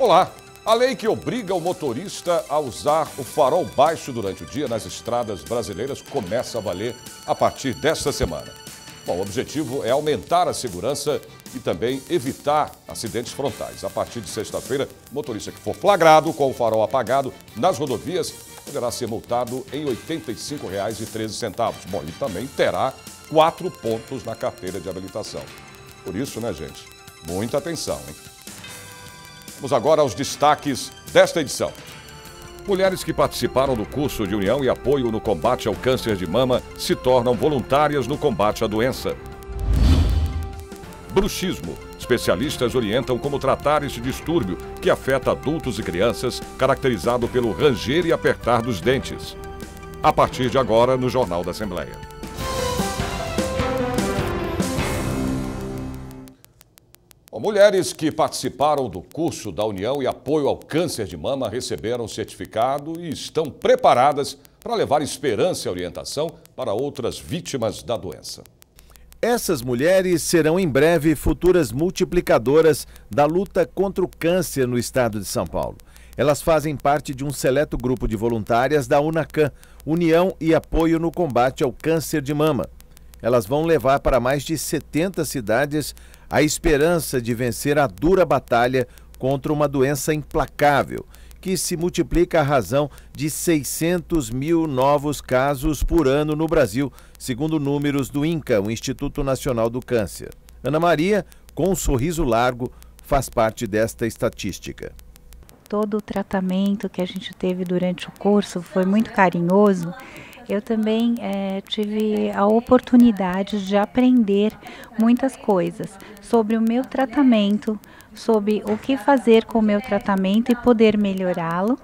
Olá! A lei que obriga o motorista a usar o farol baixo durante o dia nas estradas brasileiras começa a valer a partir desta semana. Bom, o objetivo é aumentar a segurança e também evitar acidentes frontais. A partir de sexta-feira, o motorista que for flagrado com o farol apagado nas rodovias poderá ser multado em R$ 85,13. Bom, e também terá 4 pontos na carteira de habilitação. Por isso, né, gente? Muita atenção, hein? Vamos agora aos destaques desta edição. Mulheres que participaram do curso de união e apoio no combate ao câncer de mama se tornam voluntárias no combate à doença. Bruxismo. Especialistas orientam como tratar este distúrbio que afeta adultos e crianças, caracterizado pelo ranger e apertar dos dentes. A partir de agora, no Jornal da Assembleia. Mulheres que participaram do curso da União e apoio ao câncer de mama receberam o certificado e estão preparadas para levar esperança e orientação para outras vítimas da doença. Essas mulheres serão em breve futuras multiplicadoras da luta contra o câncer no estado de São Paulo. Elas fazem parte de um seleto grupo de voluntárias da UNACAM, União e Apoio no Combate ao Câncer de Mama. Elas vão levar para mais de 70 cidades a esperança de vencer a dura batalha contra uma doença implacável, que se multiplica à razão de 600 mil novos casos por ano no Brasil, segundo números do INCA, o Instituto Nacional do Câncer. Ana Maria, com um sorriso largo, faz parte desta estatística. Todo o tratamento que a gente teve durante o curso foi muito carinhoso. Eu também tive a oportunidade de aprender muitas coisas sobre o meu tratamento, sobre o que fazer com o meu tratamento e poder melhorá-lo,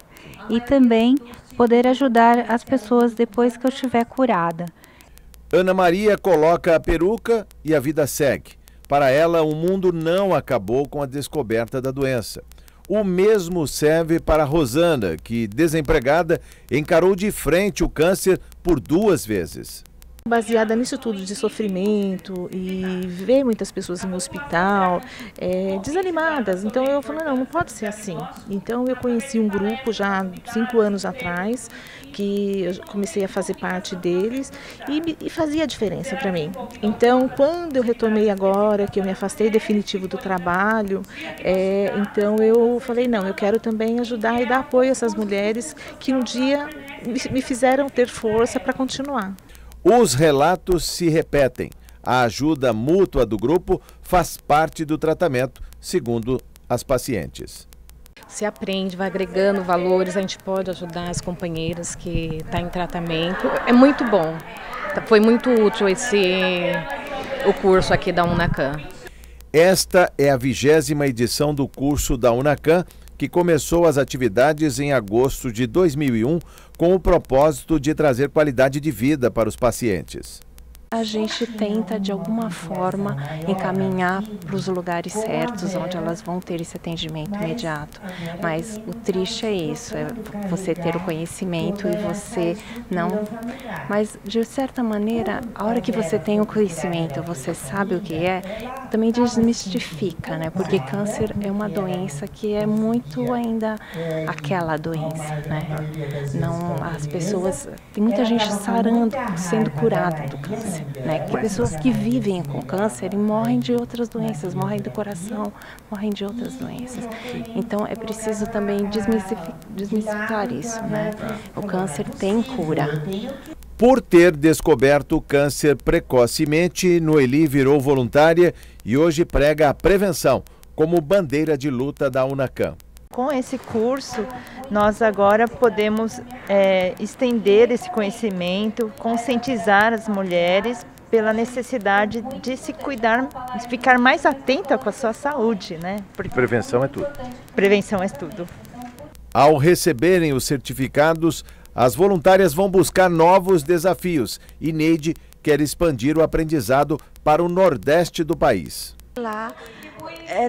e também poder ajudar as pessoas depois que eu estiver curada. Ana Maria coloca a peruca e a vida segue. Para ela, o mundo não acabou com a descoberta da doença. O mesmo serve para Rosana, que, desempregada, encarou de frente o câncer por 2 vezes. Baseada nisso tudo de sofrimento e ver muitas pessoas no hospital desanimadas, então eu falei, não pode ser assim. Então eu conheci um grupo já 5 anos atrás, que eu comecei a fazer parte deles e fazia diferença para mim. Então quando eu retomei agora, que eu me afastei definitivo do trabalho, então eu falei, não, eu quero também ajudar e dar apoio a essas mulheres que um dia me fizeram ter força para continuar. Os relatos se repetem. A ajuda mútua do grupo faz parte do tratamento, segundo as pacientes. Se aprende, vai agregando valores, a gente pode ajudar as companheiras que estão em tratamento. É muito bom. Foi muito útil o curso aqui da UNACAM. Esta é a 20ª edição do curso da UNACAM, que começou as atividades em agosto de 2001 com o propósito de trazer qualidade de vida para os pacientes. A gente tenta, de alguma forma, encaminhar para os lugares certos, onde elas vão ter esse atendimento imediato. Mas o triste é isso, é você ter o conhecimento e você não... Mas, de certa maneira, a hora que você tem o conhecimento, você sabe o que é, também desmistifica, né? Porque câncer é uma doença que é muito ainda aquela doença, né? Não, as pessoas... Tem muita gente sarando, sendo curada do câncer. Né? Que pessoas que vivem com câncer e morrem de outras doenças, morrem do coração, morrem de outras doenças. Então é preciso também desmistificar isso, né? O câncer tem cura. Por ter descoberto o câncer precocemente, Noeli virou voluntária e hoje prega a prevenção como bandeira de luta da UNACAM. Com esse curso, nós agora podemos estender esse conhecimento, conscientizar as mulheres pela necessidade de se cuidar, de ficar mais atenta com a sua saúde, né? Porque prevenção é tudo. Prevenção é tudo. Ao receberem os certificados, as voluntárias vão buscar novos desafios e Neide quer expandir o aprendizado para o Nordeste do país. Lá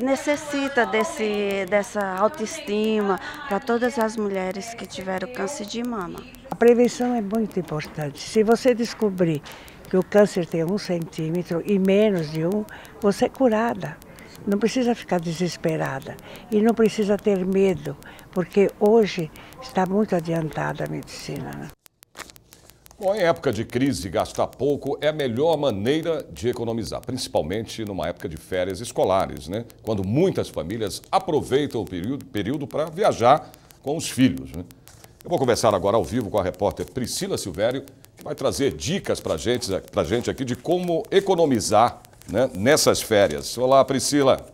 necessita dessa autoestima para todas as mulheres que tiveram câncer de mama. A prevenção é muito importante. Se você descobrir que o câncer tem 1 centímetro e menos de 1, você é curada. não precisa ficar desesperada e não precisa ter medo, porque hoje está muito adiantada a medicina, né? Bom, em época de crise, gastar pouco é a melhor maneira de economizar, principalmente numa época de férias escolares, né? Quando muitas famílias aproveitam o período para viajar com os filhos, né? Eu vou conversar agora ao vivo com a repórter Priscila Silvério, que vai trazer dicas para a gente aqui de como economizar, né, nessas férias. Olá, Priscila.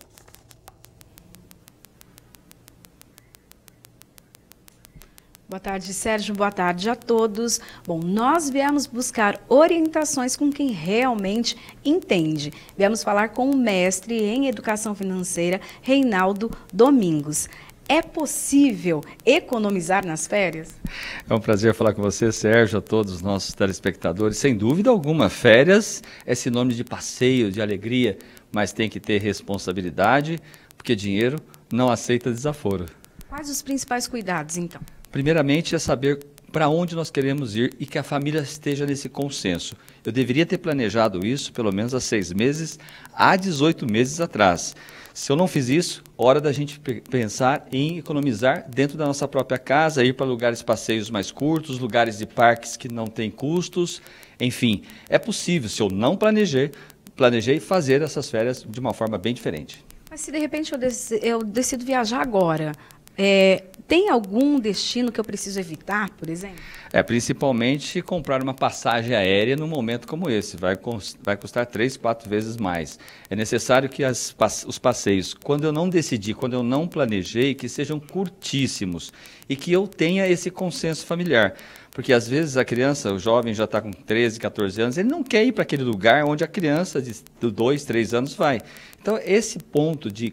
Boa tarde, Sérgio. Boa tarde a todos. Bom, nós viemos buscar orientações com quem realmente entende. Viemos falar com o mestre em Educação Financeira, Reinaldo Domingos. É possível economizar nas férias? É um prazer falar com você, Sérgio, a todos os nossos telespectadores. Sem dúvida alguma, férias é sinônimo de passeio, de alegria, mas tem que ter responsabilidade, porque dinheiro não aceita desaforo. Quais os principais cuidados, então? Primeiramente é saber para onde nós queremos ir e que a família esteja nesse consenso. Eu deveria ter planejado isso pelo menos há 6 meses, há 18 meses atrás. Se eu não fiz isso, hora da gente pensar em economizar dentro da nossa própria casa, ir para lugares, passeios mais curtos, lugares de parques que não têm custos. Enfim, é possível, se eu não planejei fazer essas férias de uma forma bem diferente. Mas se de repente eu decido viajar agora, tem algum destino que eu preciso evitar, por exemplo? Principalmente comprar uma passagem aérea num momento como esse. Vai custar 3, 4 vezes mais. É necessário que os passeios, quando eu não decidi, quando eu não planejei, que sejam curtíssimos e que eu tenha esse consenso familiar. Porque às vezes a criança, o jovem já está com 13, 14 anos, ele não quer ir para aquele lugar onde a criança de 2, 3 anos vai. Então, esse ponto de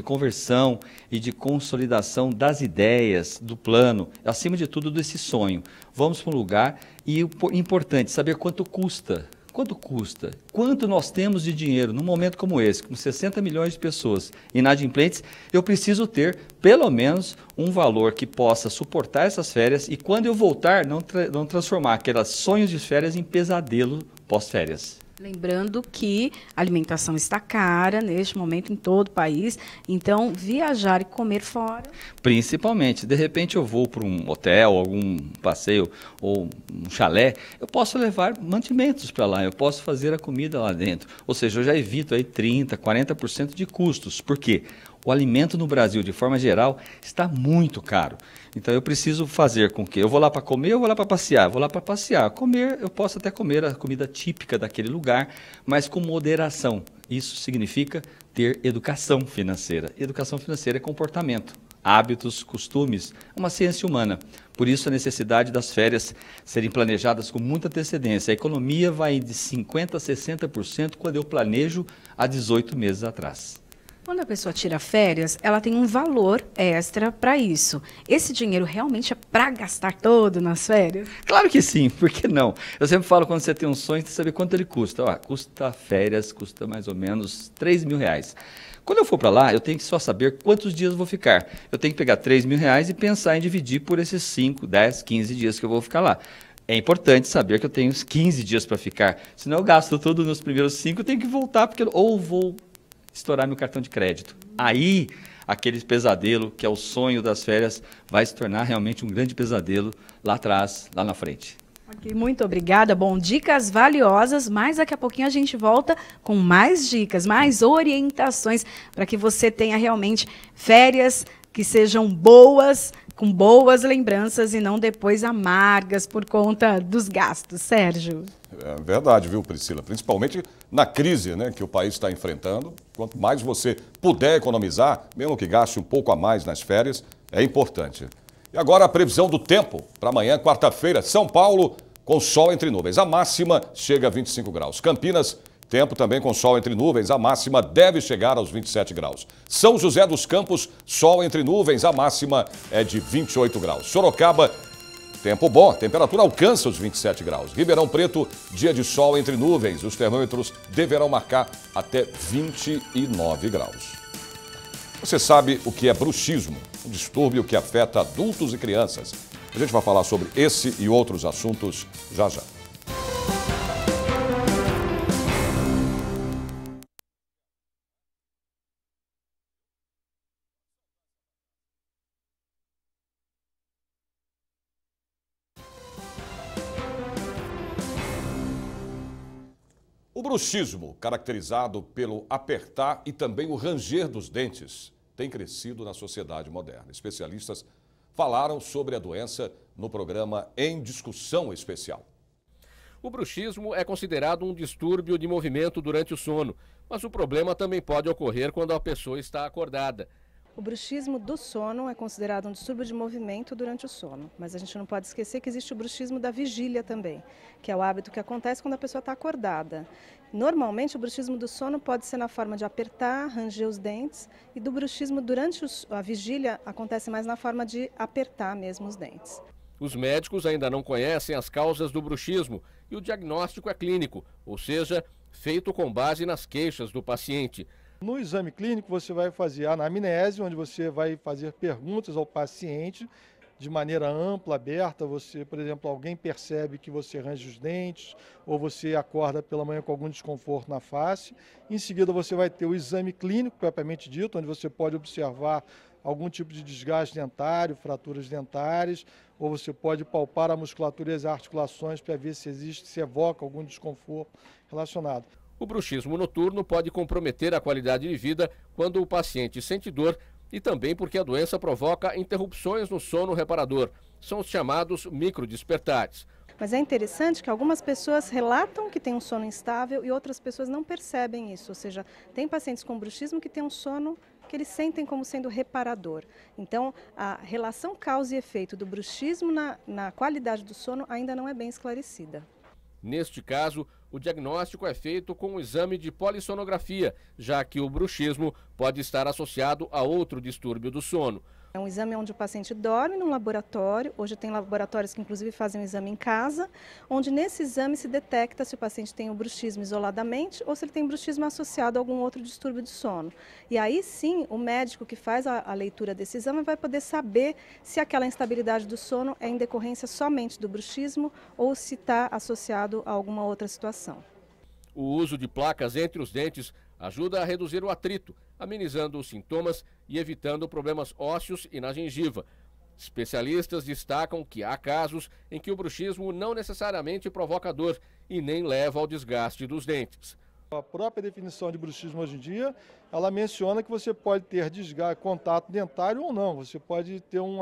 conversão e de consolidação das ideias, do plano, acima de tudo desse sonho. Vamos para um lugar e o importante, saber quanto custa. Quanto custa? Quanto nós temos de dinheiro num momento como esse, com 60 milhões de pessoas inadimplentes, eu preciso ter pelo menos um valor que possa suportar essas férias e quando eu voltar, não transformar aqueles sonhos de férias em pesadelo pós-férias. Lembrando que a alimentação está cara neste momento em todo o país, então viajar e comer fora. Principalmente, de repente eu vou para um hotel, algum passeio ou um chalé, eu posso levar mantimentos para lá, eu posso fazer a comida lá dentro. Ou seja, eu já evito aí 30%, 40% de custos. Por quê? O alimento no Brasil, de forma geral, está muito caro. Então eu preciso fazer com que eu vou lá para comer ou vou lá para passear? Vou lá para passear. Comer, eu posso até comer a comida típica daquele lugar, mas com moderação. Isso significa ter educação financeira. Educação financeira é comportamento, hábitos, costumes, uma ciência humana. Por isso a necessidade das férias serem planejadas com muita antecedência. A economia vai de 50% a 60% quando eu planejo há 18 meses atrás. Quando a pessoa tira férias, ela tem um valor extra para isso. Esse dinheiro realmente é para gastar todo nas férias? Claro que sim, por que não? Eu sempre falo, quando você tem um sonho, você saber quanto ele custa. Custa férias, custa mais ou menos R$3.000. Quando eu for para lá, eu tenho que só saber quantos dias eu vou ficar. Eu tenho que pegar R$3.000 e pensar em dividir por esses 5, 10, 15 dias que eu vou ficar lá. É importante saber que eu tenho uns 15 dias para ficar. Senão eu gasto tudo nos primeiros 5, eu tenho que voltar, porque ou vou estourar meu cartão de crédito. Aí, aquele pesadelo, que é o sonho das férias, vai se tornar realmente um grande pesadelo lá atrás, lá na frente. Ok, muito obrigada. Bom, dicas valiosas, mas daqui a pouquinho a gente volta com mais dicas, mais orientações para que você tenha realmente férias que sejam boas, com boas lembranças e não depois amargas por conta dos gastos. Sérgio? É verdade, viu, Priscila? Principalmente na crise, né, que o país está enfrentando. Quanto mais você puder economizar, mesmo que gaste um pouco a mais nas férias, é importante. E agora a previsão do tempo para amanhã, quarta-feira, São Paulo, com sol entre nuvens. A máxima chega a 25 graus. Campinas, tempo também com sol entre nuvens. A máxima deve chegar aos 27 graus. São José dos Campos, sol entre nuvens. A máxima é de 28 graus. Sorocaba, tempo bom, a temperatura alcança os 27 graus. Ribeirão Preto, dia de sol entre nuvens. Os termômetros deverão marcar até 29 graus. Você sabe o que é bruxismo? Um distúrbio que afeta adultos e crianças. A gente vai falar sobre esse e outros assuntos já já. O bruxismo, caracterizado pelo apertar e também o ranger dos dentes, tem crescido na sociedade moderna. Especialistas falaram sobre a doença no programa Em Discussão Especial. O bruxismo é considerado um distúrbio de movimento durante o sono, mas o problema também pode ocorrer quando a pessoa está acordada. O bruxismo do sono é considerado um distúrbio de movimento durante o sono, mas a gente não pode esquecer que existe o bruxismo da vigília também, que é o hábito que acontece quando a pessoa está acordada. Normalmente o bruxismo do sono pode ser na forma de apertar, ranger os dentes, e do bruxismo durante a vigília acontece mais na forma de apertar mesmo os dentes. Os médicos ainda não conhecem as causas do bruxismo e o diagnóstico é clínico, ou seja, feito com base nas queixas do paciente. No exame clínico você vai fazer a anamnese, onde você vai fazer perguntas ao paciente de maneira ampla, aberta. Você, por exemplo, alguém percebe que você range os dentes ou você acorda pela manhã com algum desconforto na face. Em seguida você vai ter o exame clínico, propriamente dito, onde você pode observar algum tipo de desgaste dentário, fraturas dentárias, ou você pode palpar a musculatura e as articulações para ver se evoca algum desconforto relacionado. O bruxismo noturno pode comprometer a qualidade de vida quando o paciente sente dor e também porque a doença provoca interrupções no sono reparador. São os chamados microdespertares. Mas é interessante que algumas pessoas relatam que têm um sono instável e outras pessoas não percebem isso. Ou seja, tem pacientes com bruxismo que têm um sono que eles sentem como sendo reparador. Então, a relação causa e efeito do bruxismo na qualidade do sono ainda não é bem esclarecida. Neste caso, o diagnóstico é feito com um exame de polissonografia, já que o bruxismo pode estar associado a outro distúrbio do sono. É um exame onde o paciente dorme num laboratório, hoje tem laboratórios que inclusive fazem um exame em casa, onde nesse exame se detecta se o paciente tem o bruxismo isoladamente ou se ele tem bruxismo associado a algum outro distúrbio de sono. E aí sim, o médico que faz a leitura desse exame vai poder saber se aquela instabilidade do sono é em decorrência somente do bruxismo ou se está associado a alguma outra situação. O uso de placas entre os dentes ajuda a reduzir o atrito, amenizando os sintomas e evitando problemas ósseos e na gengiva. Especialistas destacam que há casos em que o bruxismo não necessariamente provoca dor e nem leva ao desgaste dos dentes. A própria definição de bruxismo hoje em dia, ela menciona que você pode ter desgaste, contato dentário ou não. Você pode ter um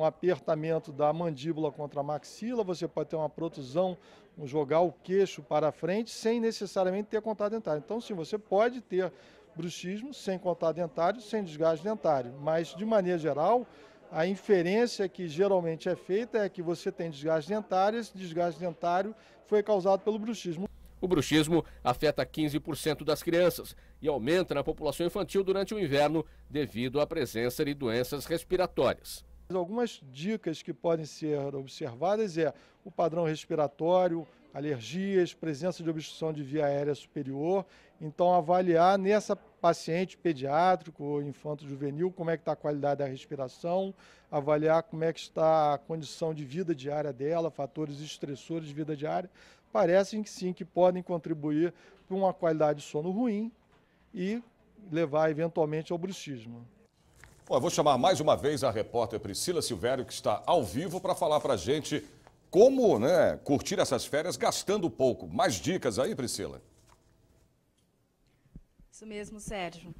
apertamento da mandíbula contra a maxila, você pode ter uma protusão, jogar o queixo para frente sem necessariamente ter contato dentário. Então sim, você pode ter bruxismo sem contato dentário, sem desgaste dentário. Mas de maneira geral, a inferência que geralmente é feita é que você tem desgaste dentário e esse desgaste dentário foi causado pelo bruxismo. O bruxismo afeta 15% das crianças e aumenta na população infantil durante o inverno devido à presença de doenças respiratórias. Algumas dicas que podem ser observadas é o padrão respiratório, alergias, presença de obstrução de via aérea superior. Então avaliar nessa paciente pediátrico ou infanto-juvenil como é que está a qualidade da respiração, avaliar como é que está a condição de vida diária dela, fatores estressores de vida diária, parecem que sim, que podem contribuir para uma qualidade de sono ruim e levar eventualmente ao bruxismo. Bom, eu vou chamar mais uma vez a repórter Priscila Silvério, que está ao vivo para falar para a gente como, curtir essas férias gastando pouco. Mais dicas aí, Priscila? Isso mesmo, Sérgio.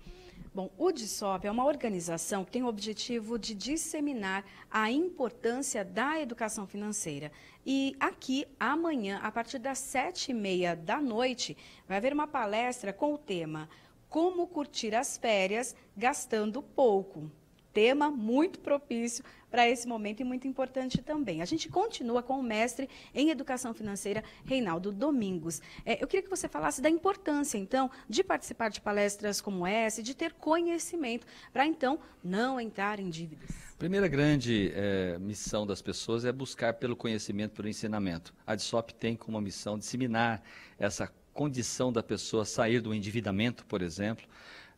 Bom, o DISOP é uma organização que tem o objetivo de disseminar a importância da educação financeira. E aqui, amanhã, a partir das 7h30 da noite, vai haver uma palestra com o tema Como curtir as férias gastando pouco. Tema muito propício para esse momento e muito importante também. A gente continua com o mestre em Educação Financeira, Reinaldo Domingos. Eu queria que você falasse da importância, então, de participar de palestras como essa, de ter conhecimento, para, então, não entrar em dívidas. A primeira grande missão das pessoas é buscar pelo conhecimento, pelo ensinamento. A DISOP tem como missão disseminar essa condição da pessoa sair do endividamento, por exemplo.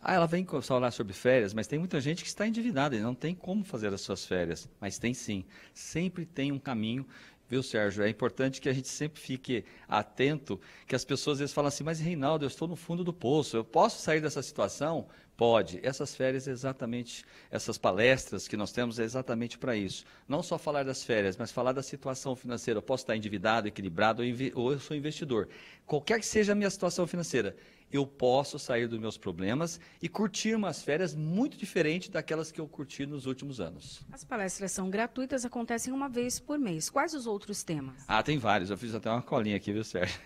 Ela vem falar sobre férias, mas tem muita gente que está endividada e não tem como fazer as suas férias. Mas tem sim, sempre tem um caminho viu, Sérgio? É importante que a gente sempre fique atento, que as pessoas às vezes falam assim, mas Reinaldo, eu estou no fundo do poço, eu posso sair dessa situação? Pode. Essas férias, exatamente, essas palestras que nós temos é exatamente para isso. Não só falar das férias, mas falar da situação financeira. Eu posso estar endividado, equilibrado, ou eu sou investidor. Qualquer que seja a minha situação financeira, eu posso sair dos meus problemas e curtir umas férias muito diferentes daquelas que eu curti nos últimos anos. As palestras são gratuitas, acontecem uma vez por mês. Quais os outros temas? Ah, tem vários. Eu fiz até uma colinha aqui, viu, Sérgio?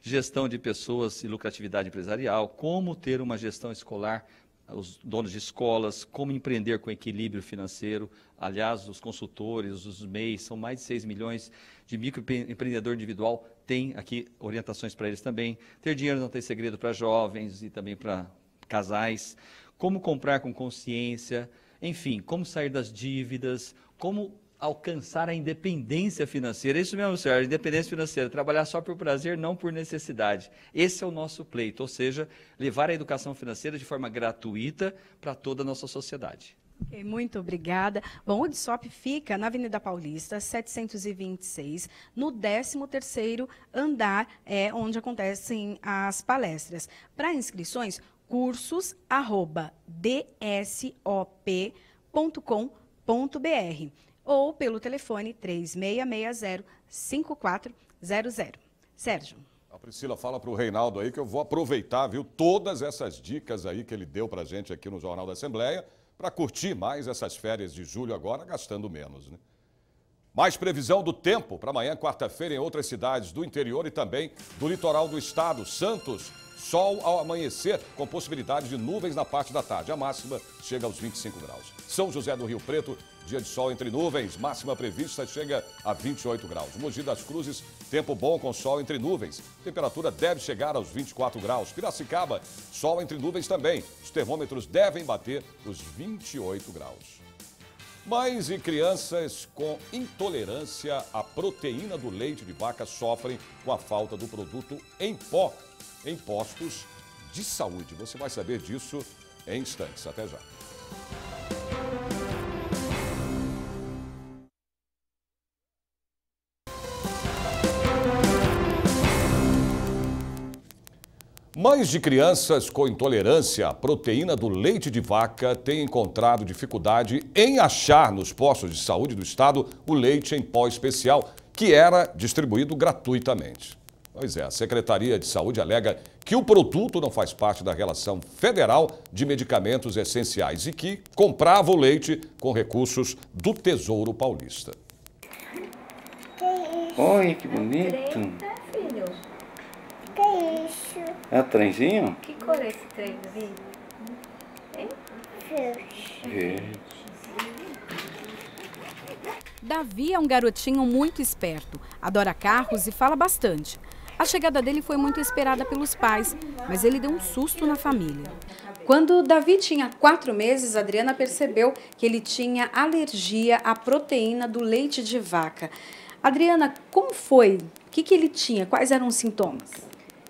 Gestão de pessoas e lucratividade empresarial, como ter uma gestão escolar, os donos de escolas, como empreender com equilíbrio financeiro. Aliás, os consultores, os MEIs, são mais de 6 milhões de microempreendedor individual, tem aqui orientações para eles também. Ter dinheiro não tem segredo para jovens e também para casais. Como comprar com consciência, enfim, como sair das dívidas, como alcançar a independência financeira. Isso mesmo, Sérgio, independência financeira, trabalhar só por prazer, não por necessidade. Esse é o nosso pleito, ou seja, levar a educação financeira de forma gratuita para toda a nossa sociedade. Okay, muito obrigada. Bom, o DSOP fica na Avenida Paulista, 726, no 13º andar, onde acontecem as palestras. Para inscrições, cursos@dsop.com.br ou pelo telefone 3660-5400. Sérgio. A Priscila fala para o Reinaldo aí que eu vou aproveitar, viu, todas essas dicas aí que ele deu para a gente aqui no Jornal da Assembleia para curtir mais essas férias de julho agora, gastando menos, né? Mais previsão do tempo para amanhã, quarta-feira, em outras cidades do interior e também do litoral do estado. Santos, sol ao amanhecer, com possibilidade de nuvens na parte da tarde. A máxima chega aos 25 graus. São José do Rio Preto, dia de sol entre nuvens, máxima prevista chega a 28 graus. Mogi das Cruzes, tempo bom com sol entre nuvens. Temperatura deve chegar aos 24 graus. Piracicaba, sol entre nuvens também. Os termômetros devem bater os 28 graus. Mães e crianças com intolerância à proteína do leite de vaca sofrem com a falta do produto em pó em postos de saúde. Você vai saber disso em instantes. Até já. Mães de crianças com intolerância à proteína do leite de vaca têm encontrado dificuldade em achar nos postos de saúde do estado o leite em pó especial, que era distribuído gratuitamente. Pois é, a Secretaria de Saúde alega que o produto não faz parte da relação federal de medicamentos essenciais e que comprava o leite com recursos do Tesouro Paulista. Olha que bonito. Que é isso? É o trenzinho? Que cor é esse trem, Davi? Verde. Davi é um garotinho muito esperto, adora carros e fala bastante. A chegada dele foi muito esperada pelos pais, mas ele deu um susto na família. Quando Davi tinha 4 meses, Adriana percebeu que ele tinha alergia à proteína do leite de vaca. Adriana, como foi? O que ele tinha? Quais eram os sintomas?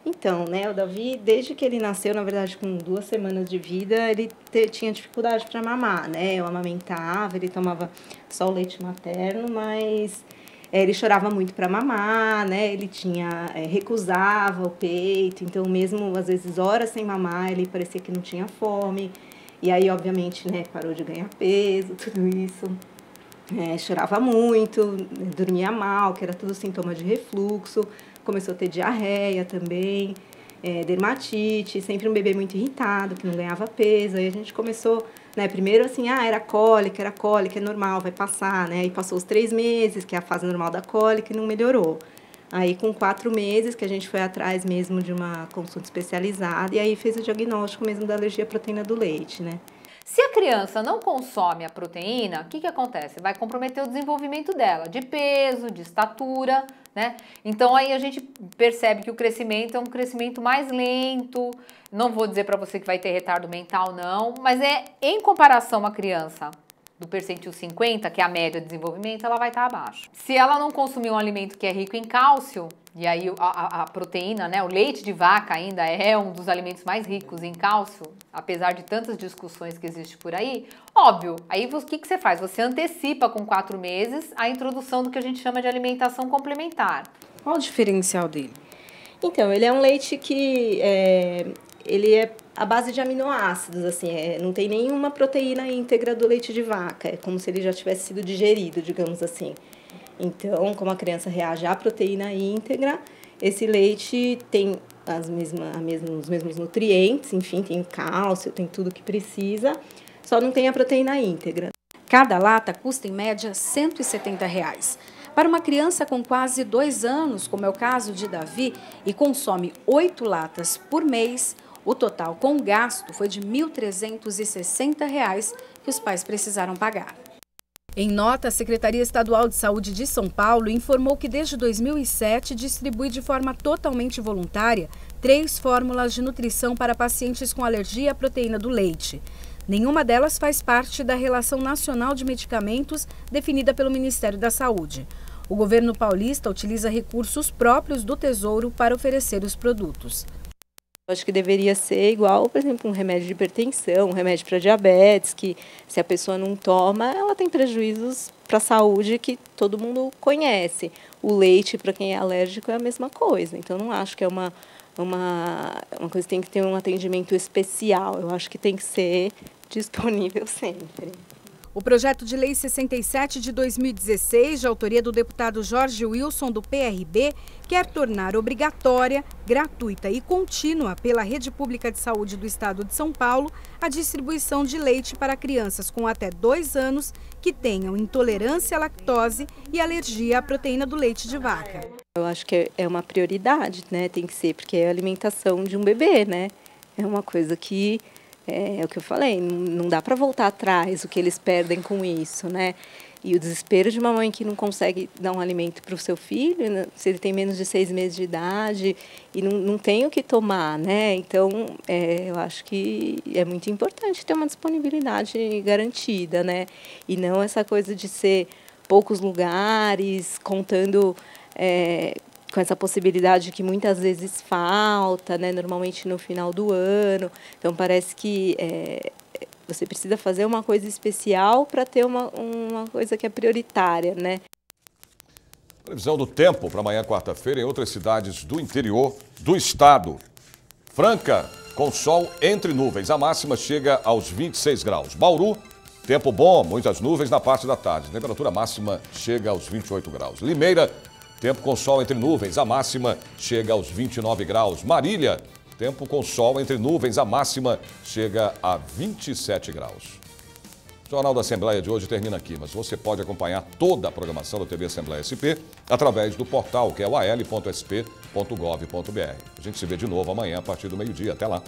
Então, né, o Davi, desde que ele nasceu, na verdade, com 2 semanas de vida, ele tinha dificuldade para mamar, né? Eu amamentava, ele tomava só o leite materno, mas ele chorava muito para mamar, né? Ele recusava o peito, então mesmo às vezes horas sem mamar, ele parecia que não tinha fome. E aí, obviamente, né, parou de ganhar peso, tudo isso. Chorava muito, dormia mal, que era tudo sintoma de refluxo. Começou a ter diarreia também, dermatite, sempre um bebê muito irritado, que não ganhava peso. Aí a gente começou, né, primeiro assim, era cólica, é normal, vai passar, né? Aí passou os 3 meses, que é a fase normal da cólica, e não melhorou. Aí com 4 meses, que a gente foi atrás mesmo de uma consulta especializada, e aí fez o diagnóstico mesmo da alergia à proteína do leite, né? Se a criança não consome a proteína, o que acontece? Vai comprometer o desenvolvimento dela, de peso, de estatura, né? Então aí a gente percebe que o crescimento é um crescimento mais lento. Não vou dizer para você que vai ter retardo mental, não, mas em comparação a uma criança do percentil 50, que é a média de desenvolvimento, ela vai estar abaixo. Se ela não consumir um alimento que é rico em cálcio, E aí a proteína, né, o leite de vaca ainda é um dos alimentos mais ricos em cálcio, apesar de tantas discussões que existem por aí. Óbvio, aí o que você faz? Você antecipa com 4 meses a introdução do que a gente chama de alimentação complementar. Qual o diferencial dele? Então, ele é um leite que ele é à base de aminoácidos, assim, não tem nenhuma proteína íntegra do leite de vaca, é como se ele já tivesse sido digerido, digamos assim. Então, como a criança reage à proteína íntegra, esse leite tem os mesmos nutrientes, enfim, tem cálcio, tem tudo que precisa, só não tem a proteína íntegra. Cada lata custa em média R$ 170. Para uma criança com quase 2 anos, como é o caso de Davi, e consome 8 latas por mês, o total com gasto foi de R$ 1.360 que os pais precisaram pagar. Em nota, a Secretaria Estadual de Saúde de São Paulo informou que desde 2007 distribui de forma totalmente voluntária 3 fórmulas de nutrição para pacientes com alergia à proteína do leite. Nenhuma delas faz parte da Relação Nacional de Medicamentos definida pelo Ministério da Saúde. O governo paulista utiliza recursos próprios do Tesouro para oferecer os produtos. Eu acho que deveria ser igual, por exemplo, um remédio de hipertensão, um remédio para diabetes, que se a pessoa não toma, ela tem prejuízos para a saúde que todo mundo conhece. O leite, para quem é alérgico, é a mesma coisa. Então, não acho que é uma coisa que tem que ter um atendimento especial. Eu acho que tem que ser disponível sempre. O projeto de lei 67 de 2016, de autoria do deputado Jorge Wilson, do PRB, quer tornar obrigatória, gratuita e contínua pela Rede Pública de Saúde do Estado de São Paulo a distribuição de leite para crianças com até 2 anos que tenham intolerância à lactose e alergia à proteína do leite de vaca. Eu acho que é uma prioridade, né? Tem que ser, porque é a alimentação de um bebê, né? É uma coisa que... É o que eu falei, não dá para voltar atrás o que eles perdem com isso, né? E o desespero de uma mãe que não consegue dar um alimento para o seu filho, né? Se ele tem menos de 6 meses de idade e não tem o que tomar, né? Então, eu acho que é muito importante ter uma disponibilidade garantida, né? E não essa coisa de ser poucos lugares, contando... com essa possibilidade que muitas vezes falta, né, normalmente no final do ano. Então, parece que você precisa fazer uma coisa especial para ter uma coisa que é prioritária, né? Previsão do tempo para amanhã, quarta-feira, em outras cidades do interior do estado. Franca, com sol entre nuvens. A máxima chega aos 26 graus. Bauru, tempo bom, muitas nuvens na parte da tarde. A temperatura máxima chega aos 28 graus. Limeira, tempo com sol entre nuvens, a máxima chega aos 29 graus. Marília, tempo com sol entre nuvens, a máxima chega a 27 graus. O Jornal da Assembleia de hoje termina aqui, mas você pode acompanhar toda a programação da TV Assembleia SP através do portal, que é o al.sp.gov.br. A gente se vê de novo amanhã a partir do meio-dia. Até lá.